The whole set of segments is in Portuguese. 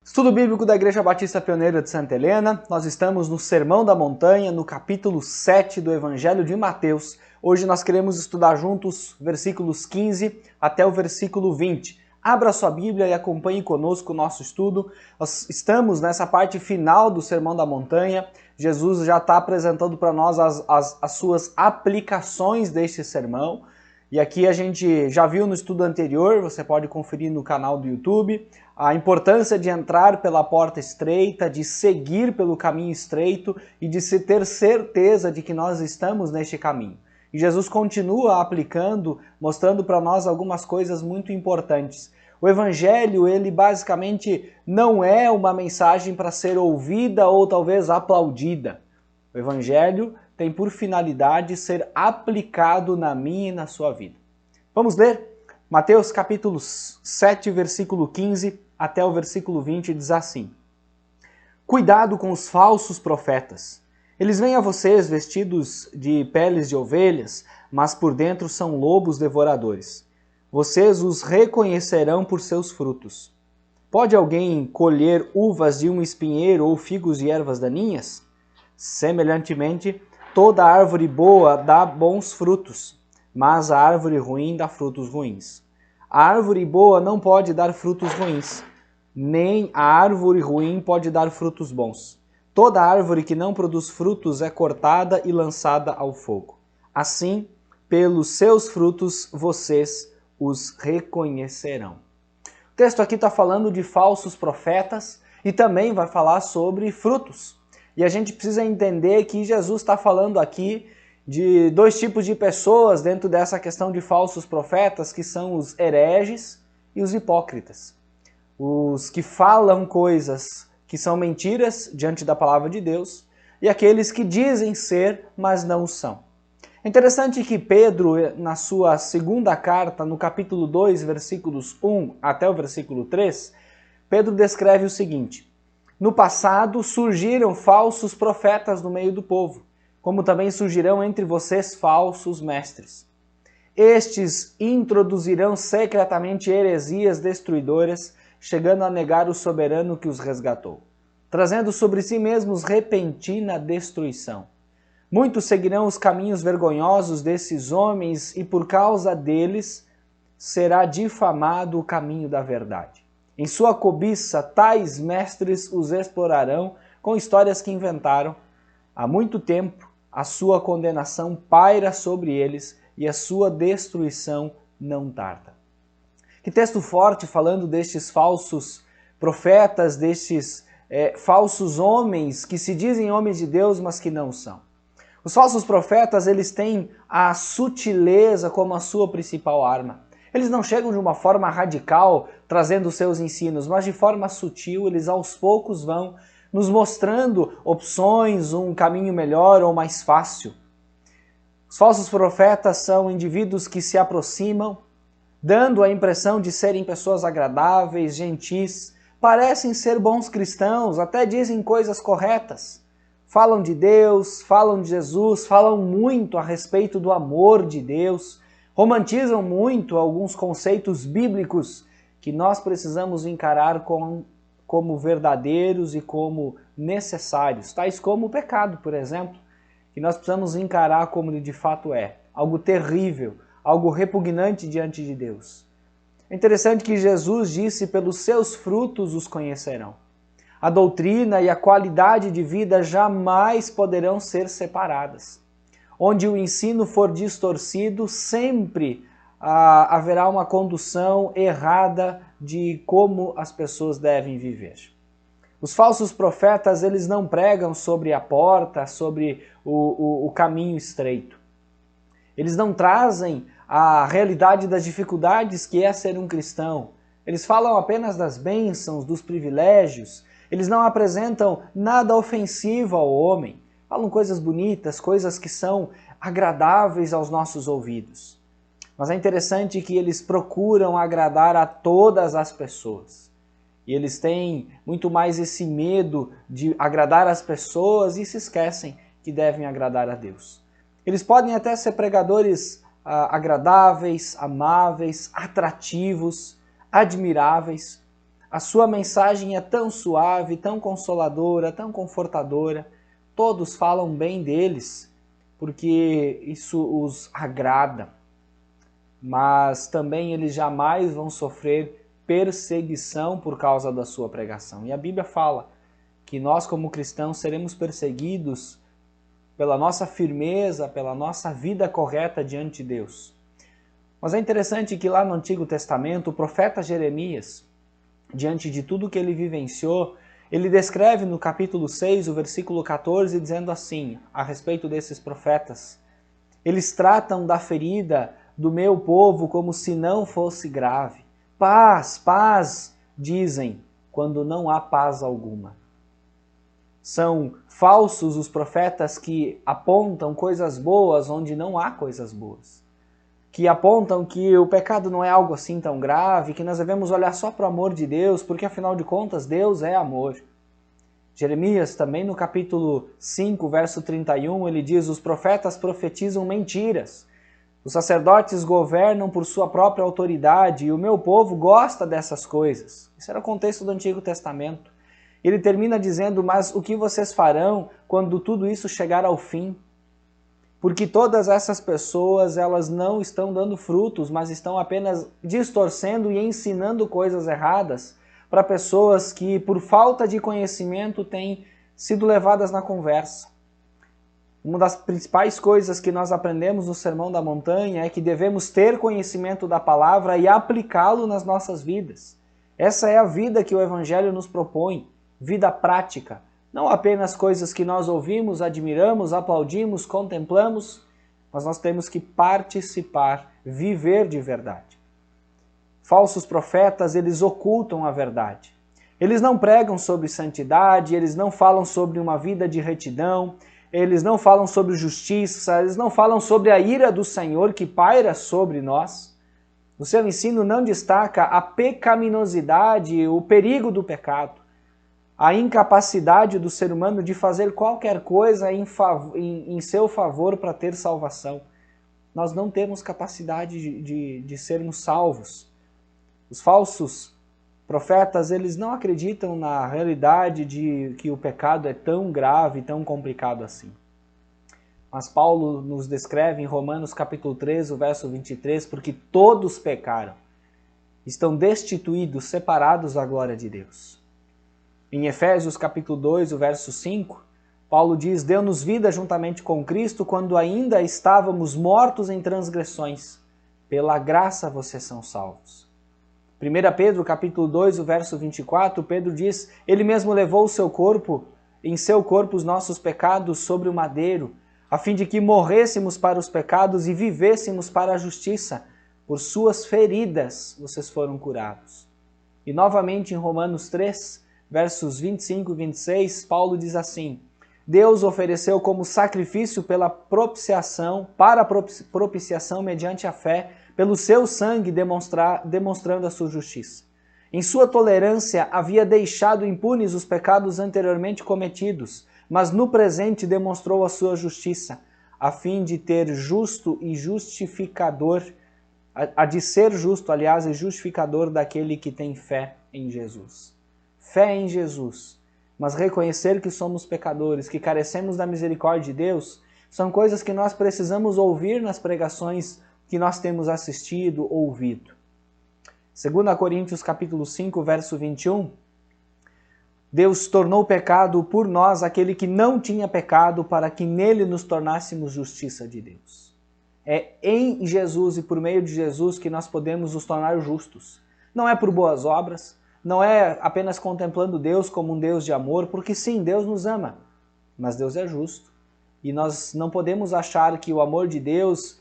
Estudo Bíblico da Igreja Batista Pioneira de Santa Helena, nós estamos no Sermão da Montanha, no capítulo 7 do Evangelho de Mateus. Hoje nós queremos estudar juntos versículos 15 até o versículo 20. Abra sua Bíblia e acompanhe conosco o nosso estudo. Nós estamos nessa parte final do Sermão da Montanha. Jesus já está apresentando para nós as suas aplicações deste sermão. E aqui a gente já viu no estudo anterior, você pode conferir no canal do YouTube, a importância de entrar pela porta estreita, de seguir pelo caminho estreito e de se ter certeza de que nós estamos neste caminho. E Jesus continua aplicando, mostrando para nós algumas coisas muito importantes. O Evangelho, ele basicamente não é uma mensagem para ser ouvida ou talvez aplaudida. O Evangelho tem por finalidade ser aplicado na minha e na sua vida. Vamos ler? Mateus capítulo 7, versículo 15 até o versículo 20 diz assim: Cuidado com os falsos profetas. Eles vêm a vocês vestidos de peles de ovelhas, mas por dentro são lobos devoradores. Vocês os reconhecerão por seus frutos. Pode alguém colher uvas de um espinheiro ou figos de ervas daninhas? Semelhantemente, toda árvore boa dá bons frutos, mas a árvore ruim dá frutos ruins. A árvore boa não pode dar frutos ruins, nem a árvore ruim pode dar frutos bons. Toda árvore que não produz frutos é cortada e lançada ao fogo. Assim, pelos seus frutos vocês os reconhecerão. O texto aqui está falando de falsos profetas e também vai falar sobre frutos. E a gente precisa entender que Jesus está falando aqui de dois tipos de pessoas dentro dessa questão de falsos profetas, que são os hereges e os hipócritas. Os que falam coisas que são mentiras diante da palavra de Deus e aqueles que dizem ser, mas não são. É interessante que Pedro, na sua segunda carta, no capítulo 2, versículos 1 até o versículo 3, Pedro descreve o seguinte: No passado surgiram falsos profetas no meio do povo, como também surgirão entre vocês falsos mestres. Estes introduzirão secretamente heresias destruidoras, chegando a negar o soberano que os resgatou, trazendo sobre si mesmos repentina destruição. Muitos seguirão os caminhos vergonhosos desses homens e por causa deles será difamado o caminho da verdade. Em sua cobiça, tais mestres os explorarão com histórias que inventaram. Há muito tempo, a sua condenação paira sobre eles e a sua destruição não tarda. Que texto forte falando destes falsos profetas, destes falsos homens que se dizem homens de Deus, mas que não são. Os falsos profetas, eles têm a sutileza como a sua principal arma. Eles não chegam de uma forma radical, trazendo seus ensinos, mas de forma sutil, eles aos poucos vão nos mostrando opções, um caminho melhor ou mais fácil. Os falsos profetas são indivíduos que se aproximam, dando a impressão de serem pessoas agradáveis, gentis, parecem ser bons cristãos, até dizem coisas corretas. Falam de Deus, falam de Jesus, falam muito a respeito do amor de Deus, romantizam muito alguns conceitos bíblicos que nós precisamos encarar como verdadeiros e como necessários, tais como o pecado, por exemplo, que nós precisamos encarar como ele de fato é, algo terrível, algo repugnante diante de Deus. É interessante que Jesus disse: pelos seus frutos os conhecerão. A doutrina e a qualidade de vida jamais poderão ser separadas. Onde o ensino for distorcido, sempre haverá uma condução errada de como as pessoas devem viver. Os falsos profetas, eles não pregam sobre a porta, sobre o caminho estreito. Eles não trazem a realidade das dificuldades que é ser um cristão. Eles falam apenas das bênçãos, dos privilégios. Eles não apresentam nada ofensivo ao homem. Falam coisas bonitas, coisas que são agradáveis aos nossos ouvidos. Mas é interessante que eles procuram agradar a todas as pessoas. E eles têm muito mais esse medo de agradar as pessoas e se esquecem que devem agradar a Deus. Eles podem até ser pregadores agradáveis, amáveis, atrativos, admiráveis. A sua mensagem é tão suave, tão consoladora, tão confortadora. Todos falam bem deles, porque isso os agrada. Mas também eles jamais vão sofrer perseguição por causa da sua pregação. E a Bíblia fala que nós, como cristãos, seremos perseguidos pela nossa firmeza, pela nossa vida correta diante de Deus. Mas é interessante que lá no Antigo Testamento, o profeta Jeremias, diante de tudo que ele vivenciou, ele descreve no capítulo 6, o versículo 14, dizendo assim, a respeito desses profetas: eles tratam da ferida do meu povo como se não fosse grave. Paz, paz, dizem, quando não há paz alguma. São falsos os profetas que apontam coisas boas onde não há coisas boas. Que apontam que o pecado não é algo assim tão grave, que nós devemos olhar só para o amor de Deus, porque afinal de contas Deus é amor. Jeremias também no capítulo 5, verso 31, ele diz: os profetas profetizam mentiras, os sacerdotes governam por sua própria autoridade e o meu povo gosta dessas coisas. Esse era o contexto do Antigo Testamento. Ele termina dizendo: mas o que vocês farão quando tudo isso chegar ao fim? Porque todas essas pessoas, elas não estão dando frutos, mas estão apenas distorcendo e ensinando coisas erradas para pessoas que, por falta de conhecimento, têm sido levadas na conversa. Uma das principais coisas que nós aprendemos no Sermão da Montanha é que devemos ter conhecimento da palavra e aplicá-lo nas nossas vidas. Essa é a vida que o Evangelho nos propõe, vida prática. Não apenas coisas que nós ouvimos, admiramos, aplaudimos, contemplamos, mas nós temos que participar, viver de verdade. Falsos profetas, eles ocultam a verdade. Eles não pregam sobre santidade, eles não falam sobre uma vida de retidão, eles não falam sobre justiça, eles não falam sobre a ira do Senhor que paira sobre nós. O seu ensino não destaca a pecaminosidade, o perigo do pecado, a incapacidade do ser humano de fazer qualquer coisa em seu favor para ter salvação. Nós não temos capacidade de sermos salvos. Os falsos profetas, eles não acreditam na realidade de que o pecado é tão grave, tão complicado assim. Mas Paulo nos descreve em Romanos capítulo 13, o verso 23, porque todos pecaram, estão destituídos, separados da glória de Deus. Em Efésios capítulo 2, o verso 5, Paulo diz: deu-nos vida juntamente com Cristo quando ainda estávamos mortos em transgressões. Pela graça vocês são salvos. 1 Pedro capítulo 2, o verso 24, Pedro diz: ele mesmo levou em seu corpo os nossos pecados sobre o madeiro, a fim de que morrêssemos para os pecados e vivêssemos para a justiça. Por suas feridas vocês foram curados. E novamente em Romanos 3, versos 25 e 26, Paulo diz assim: Deus ofereceu como sacrifício para propiciação mediante a fé, pelo seu sangue demonstrando a sua justiça. Em sua tolerância havia deixado impunes os pecados anteriormente cometidos, mas no presente demonstrou a sua justiça, a fim de ter justo e justificador, de ser justo, aliás, e justificador daquele que tem fé em Jesus. Fé em Jesus, mas reconhecer que somos pecadores, que carecemos da misericórdia de Deus, são coisas que nós precisamos ouvir nas pregações que nós temos assistido, ouvido. 2 Coríntios capítulo 5, verso 21, Deus tornou pecado por nós aquele que não tinha pecado, para que nele nos tornássemos justiça de Deus. É em Jesus e por meio de Jesus que nós podemos nos tornar justos. Não é por boas obras, não é apenas contemplando Deus como um Deus de amor, porque sim, Deus nos ama, mas Deus é justo. E nós não podemos achar que o amor de Deus,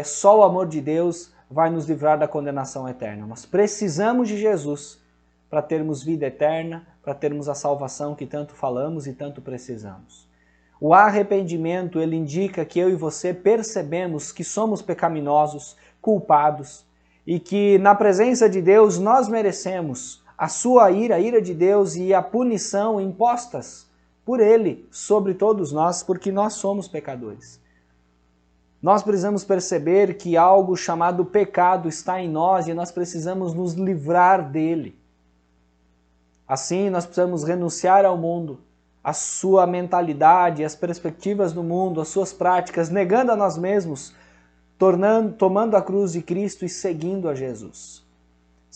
só o amor de Deus vai nos livrar da condenação eterna. Nós precisamos de Jesus para termos vida eterna, para termos a salvação que tanto falamos e tanto precisamos. O arrependimento, ele indica que eu e você percebemos que somos pecaminosos, culpados, e que na presença de Deus nós merecemos a sua ira, a ira de Deus e a punição impostas por Ele sobre todos nós, porque nós somos pecadores. Nós precisamos perceber que algo chamado pecado está em nós e nós precisamos nos livrar dele. Assim, nós precisamos renunciar ao mundo, à sua mentalidade, às perspectivas do mundo, às suas práticas, negando a nós mesmos, tomando a cruz de Cristo e seguindo a Jesus.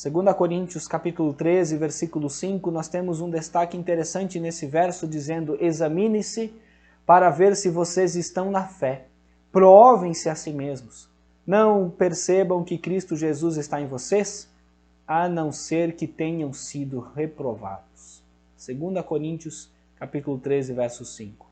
2 Coríntios capítulo 13, versículo 5, nós temos um destaque interessante nesse verso dizendo: examine-se para ver se vocês estão na fé. Provem-se a si mesmos. Não percebam que Cristo Jesus está em vocês, a não ser que tenham sido reprovados. 2 Coríntios capítulo 13, verso 5.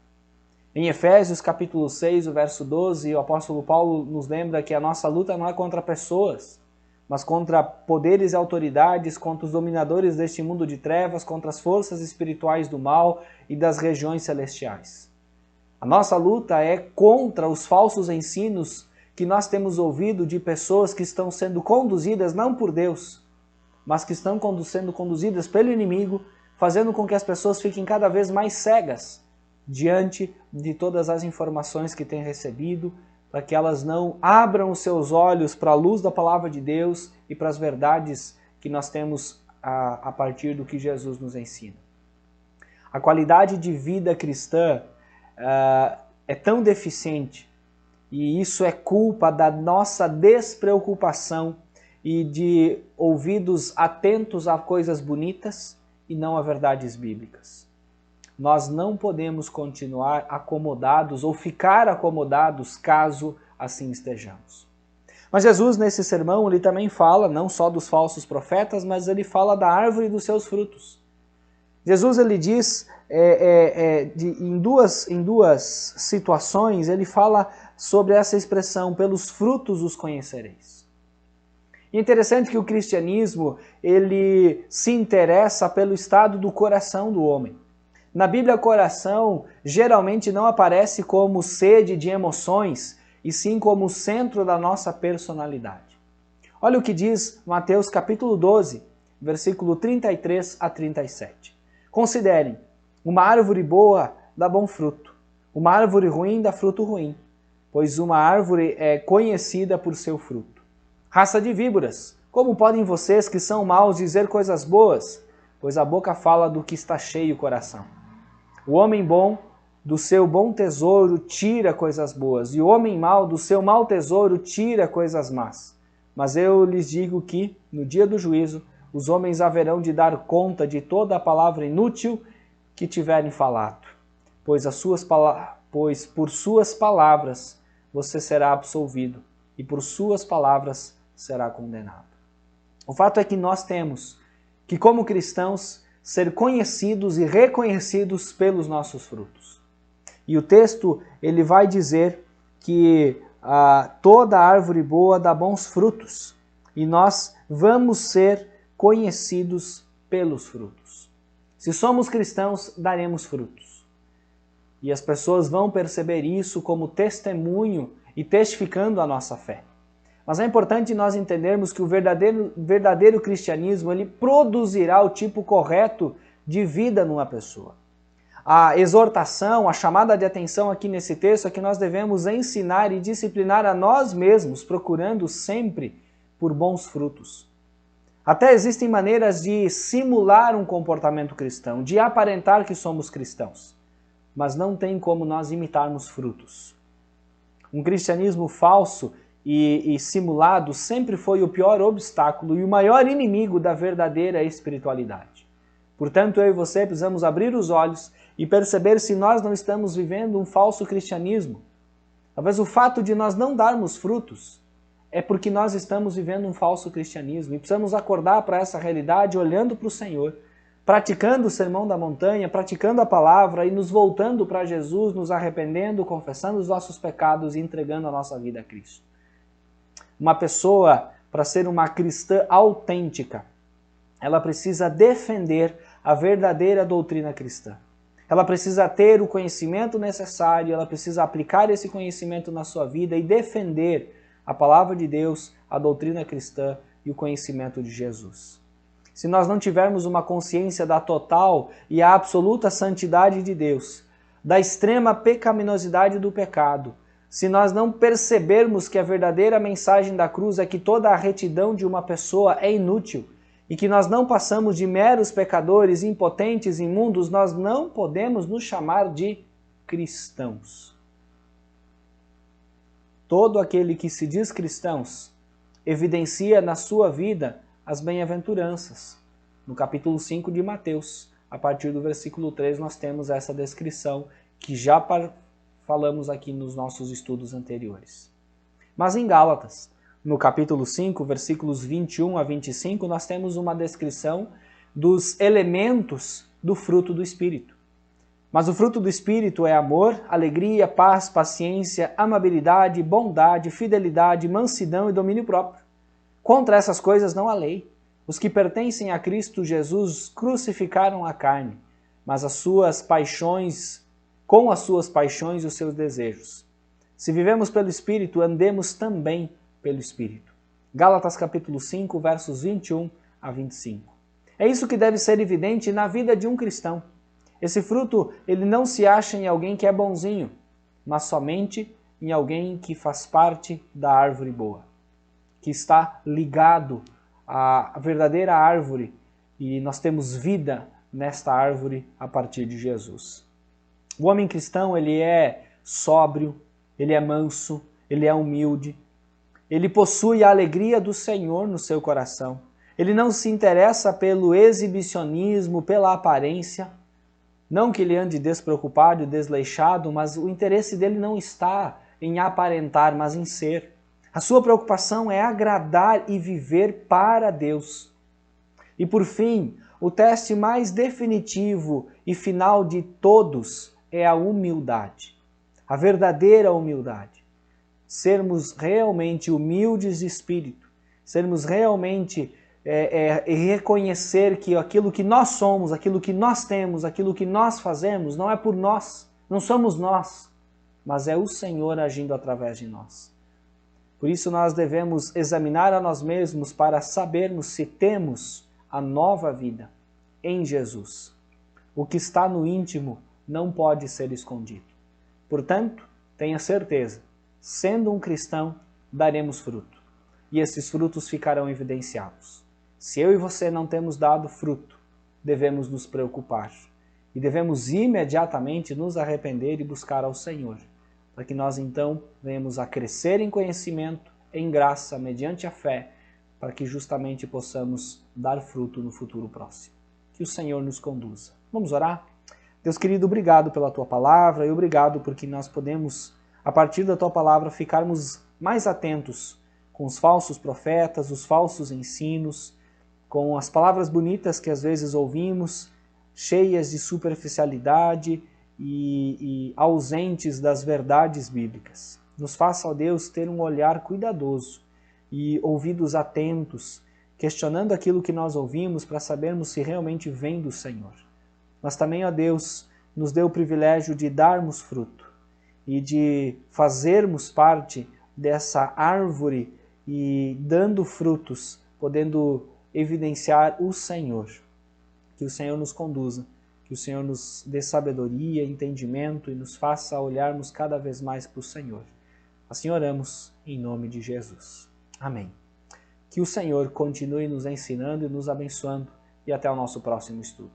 Em Efésios capítulo 6, o verso 12, o apóstolo Paulo nos lembra que a nossa luta não é contra pessoas, mas contra poderes e autoridades, contra os dominadores deste mundo de trevas, contra as forças espirituais do mal e das regiões celestiais. A nossa luta é contra os falsos ensinos que nós temos ouvido de pessoas que estão sendo conduzidas não por Deus, mas que estão sendo conduzidas pelo inimigo, fazendo com que as pessoas fiquem cada vez mais cegas diante de todas as informações que têm recebido, para que elas não abram os seus olhos para a luz da palavra de Deus e para as verdades que nós temos a partir do que Jesus nos ensina. A qualidade de vida cristã é tão deficiente, e isso é culpa da nossa despreocupação e de ouvidos atentos a coisas bonitas e não a verdades bíblicas. Nós não podemos continuar acomodados ou ficar acomodados caso assim estejamos. Mas Jesus, nesse sermão, ele também fala não só dos falsos profetas, mas ele fala da árvore e dos seus frutos. Jesus, ele diz, em duas situações, ele fala sobre essa expressão: pelos frutos os conhecereis. E é interessante que o cristianismo, ele se interessa pelo estado do coração do homem. Na Bíblia, coração geralmente não aparece como sede de emoções, e sim como o centro da nossa personalidade. Olha o que diz Mateus capítulo 12, versículo 33 a 37. Considerem, uma árvore boa dá bom fruto, uma árvore ruim dá fruto ruim, pois uma árvore é conhecida por seu fruto. Raça de víboras, como podem vocês que são maus dizer coisas boas? Pois a boca fala do que está cheio o coração. O homem bom do seu bom tesouro tira coisas boas, e o homem mau do seu mau tesouro tira coisas más. Mas eu lhes digo que, no dia do juízo, os homens haverão de dar conta de toda a palavra inútil que tiverem falado, pois por suas palavras você será absolvido, e por suas palavras será condenado. O fato é que nós temos que, como cristãos, ser conhecidos e reconhecidos pelos nossos frutos. E o texto, ele vai dizer que toda árvore boa dá bons frutos, e nós vamos ser conhecidos pelos frutos. Se somos cristãos, daremos frutos. E as pessoas vão perceber isso como testemunho e testificando a nossa fé. Mas é importante nós entendermos que o verdadeiro cristianismo, ele produzirá o tipo correto de vida numa pessoa. A exortação, a chamada de atenção aqui nesse texto é que nós devemos ensinar e disciplinar a nós mesmos, procurando sempre por bons frutos. Até existem maneiras de simular um comportamento cristão, de aparentar que somos cristãos, mas não tem como nós imitarmos frutos. Um cristianismo falso e simulado sempre foi o pior obstáculo e o maior inimigo da verdadeira espiritualidade. Portanto, eu e você precisamos abrir os olhos e perceber se nós não estamos vivendo um falso cristianismo. Talvez o fato de nós não darmos frutos é porque nós estamos vivendo um falso cristianismo e precisamos acordar para essa realidade olhando para o Senhor, praticando o sermão da montanha, praticando a palavra e nos voltando para Jesus, nos arrependendo, confessando os nossos pecados e entregando a nossa vida a Cristo. Uma pessoa, para ser uma cristã autêntica, ela precisa defender a verdadeira doutrina cristã. Ela precisa ter o conhecimento necessário, ela precisa aplicar esse conhecimento na sua vida e defender a palavra de Deus, a doutrina cristã e o conhecimento de Jesus. Se nós não tivermos uma consciência da total e a absoluta santidade de Deus, da extrema pecaminosidade do pecado, se nós não percebermos que a verdadeira mensagem da cruz é que toda a retidão de uma pessoa é inútil e que nós não passamos de meros pecadores, impotentes, imundos, nós não podemos nos chamar de cristãos. Todo aquele que se diz cristãos evidencia na sua vida as bem-aventuranças. No capítulo 5 de Mateus, a partir do versículo 3, nós temos essa descrição que já falamos aqui nos nossos estudos anteriores. Mas em Gálatas, no capítulo 5, versículos 21 a 25, nós temos uma descrição dos elementos do fruto do Espírito. Mas o fruto do Espírito é amor, alegria, paz, paciência, amabilidade, bondade, fidelidade, mansidão e domínio próprio. Contra essas coisas não há lei. Os que pertencem a Cristo Jesus crucificaram a carne, mas com as suas paixões e os seus desejos. Se vivemos pelo Espírito, andemos também pelo Espírito. Gálatas capítulo 5, versos 21 a 25. É isso que deve ser evidente na vida de um cristão. Esse fruto, ele não se acha em alguém que é bonzinho, mas somente em alguém que faz parte da árvore boa, que está ligado à verdadeira árvore, e nós temos vida nesta árvore a partir de Jesus. O homem cristão, ele é sóbrio, ele é manso, ele é humilde, ele possui a alegria do Senhor no seu coração. Ele não se interessa pelo exibicionismo, pela aparência. Não que ele ande despreocupado e desleixado, mas o interesse dele não está em aparentar, mas em ser. A sua preocupação é agradar e viver para Deus. E por fim, o teste mais definitivo e final de todos é a humildade. A verdadeira humildade. Sermos realmente humildes de espírito. Sermos realmente reconhecer que aquilo que nós somos, aquilo que nós temos, aquilo que nós fazemos, não é por nós, não somos nós, mas é o Senhor agindo através de nós. Por isso nós devemos examinar a nós mesmos para sabermos se temos a nova vida em Jesus. O que está no íntimo não pode ser escondido. Portanto, tenha certeza, sendo um cristão, daremos fruto. E esses frutos ficarão evidenciados. Se eu e você não temos dado fruto, devemos nos preocupar. E devemos imediatamente nos arrepender e buscar ao Senhor, para que nós então venhamos a crescer em conhecimento, em graça, mediante a fé, para que justamente possamos dar fruto no futuro próximo. Que o Senhor nos conduza. Vamos orar? Deus querido, obrigado pela Tua palavra e obrigado porque nós podemos, a partir da Tua palavra, ficarmos mais atentos com os falsos profetas, os falsos ensinos, com as palavras bonitas que às vezes ouvimos, cheias de superficialidade e ausentes das verdades bíblicas. Nos faça, ó Deus, ter um olhar cuidadoso e ouvidos atentos, questionando aquilo que nós ouvimos para sabermos se realmente vem do Senhor. Mas também, ó Deus, nos dê o privilégio de darmos fruto e de fazermos parte dessa árvore e dando frutos, podendo evidenciar o Senhor. Que o Senhor nos conduza, que o Senhor nos dê sabedoria, entendimento e nos faça olharmos cada vez mais para o Senhor. Assim oramos em nome de Jesus. Amém. Que o Senhor continue nos ensinando e nos abençoando e até o nosso próximo estudo.